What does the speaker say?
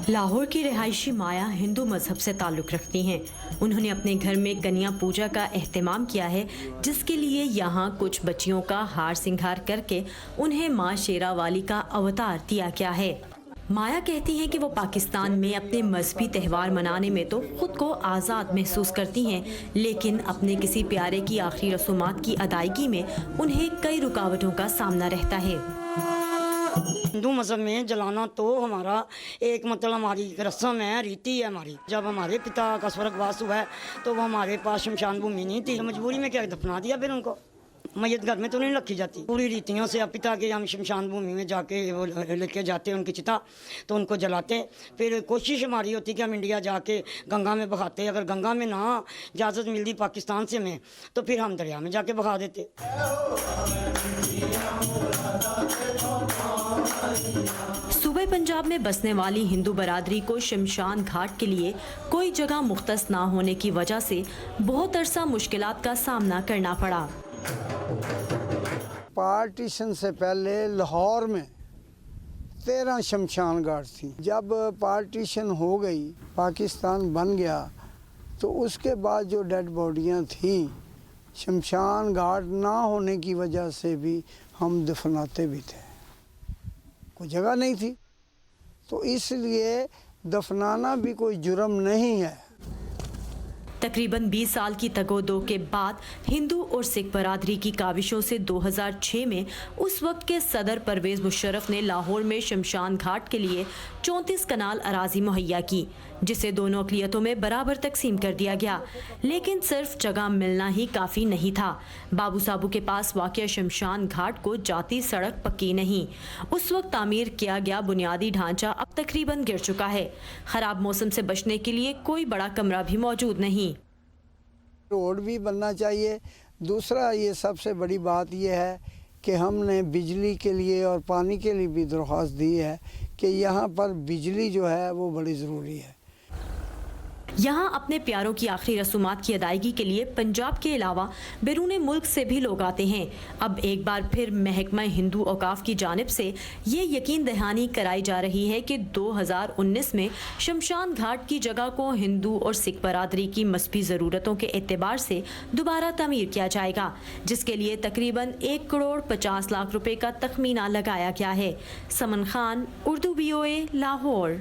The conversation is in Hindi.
लाहौर की रिहायशी माया हिंदू मजहब से ताल्लुक़ रखती हैं। उन्होंने अपने घर में कन्या पूजा का एहतमाम किया है, जिसके लिए यहाँ कुछ बच्चियों का हार सिंगार करके उन्हें माँ शेरावाली का अवतार दिया गया है। माया कहती हैं कि वो पाकिस्तान में अपने मजहबी त्यौहार मनाने में तो खुद को आज़ाद महसूस करती हैं, लेकिन अपने किसी प्यारे की आखिरी रसूमात की अदायगी में उन्हें कई रुकावटों का सामना रहता है। हिंदू मज़हब में जलाना तो हमारा एक मतलब हमारी रस्म है, रीति है हमारी। जब हमारे पिता का स्वर्गवास हुआ है तो वो हमारे पास शमशान भूमि नहीं थी, मजबूरी में क्या दफना दिया फिर उनको। मैयत घर में तो नहीं रखी जाती। पूरी रीतियों से अब पिता के हम शमशान भूमि में जाके वो लेके जाते हैं उनकी चिता, तो उनको जलाते। फिर कोशिश हमारी होती कि हम इंडिया जाके गंगा में बहाते। अगर गंगा में ना इजाज़त मिलती पाकिस्तान से हमें, तो फिर हम दरिया में जाके बहा देते। सूबे पंजाब में बसने वाली हिंदू बरादरी को शमशान घाट के लिए कोई जगह मुख्तस ना होने की वजह से बहुत अरसा मुश्किलात का सामना करना पड़ा। पार्टीशन से पहले लाहौर में 13 शमशान घाट थी। जब पार्टीशन हो गई, पाकिस्तान बन गया, तो उसके बाद जो डेड बॉडियां थी शमशान घाट ना होने की वजह से भी हम दफनाते भी थे। कोई जगह नहीं थी, तो इसलिए दफनाना भी कोई जुर्म नहीं है। तकरीबन 20 साल की तगोदो के बाद हिंदू और सिख बरादरी की काविशों से 2006 में उस वक्त के सदर परवेज़ मुशर्रफ ने लाहौर में शमशान घाट के लिए 34 कनाल अराजी मुहैया की, जिसे दोनों अक़लियतों में बराबर तकसीम कर दिया गया। लेकिन सिर्फ जगह मिलना ही काफ़ी नहीं था। बाबू साबू के पास वाक़िया शमशान घाट को जाती सड़क पक्की नहीं। उस वक्त तामीर किया गया बुनियादी ढांचा अब तकरीबन गिर चुका है। ख़राब मौसम से बचने के लिए कोई बड़ा कमरा भी मौजूद नहीं। रोड भी बनना चाहिए। दूसरा, ये सबसे बड़ी बात यह है कि हमने बिजली के लिए और पानी के लिए भी दरख्वास्त दी है कि यहाँ पर बिजली जो है वो बड़ी ज़रूरी है। यहाँ अपने प्यारों की आखिरी रसूमात की अदायगी के लिए पंजाब के अलावा बैरून मुल्क से भी लोग आते हैं। अब एक बार फिर महकमा हिंदू औकाफ की जानिब से ये यकीन दहानी कराई जा रही है कि 2019 में शमशान घाट की जगह को हिंदू और सिख बरादरी की मजहबी ज़रूरतों के एतबार से दोबारा तमीर किया जाएगा, जिसके लिए तकरीबन 1 करोड़ 50 लाख रुपए का तखमीना लगाया गया है। समन खान, उर्दू VOA, लाहौर।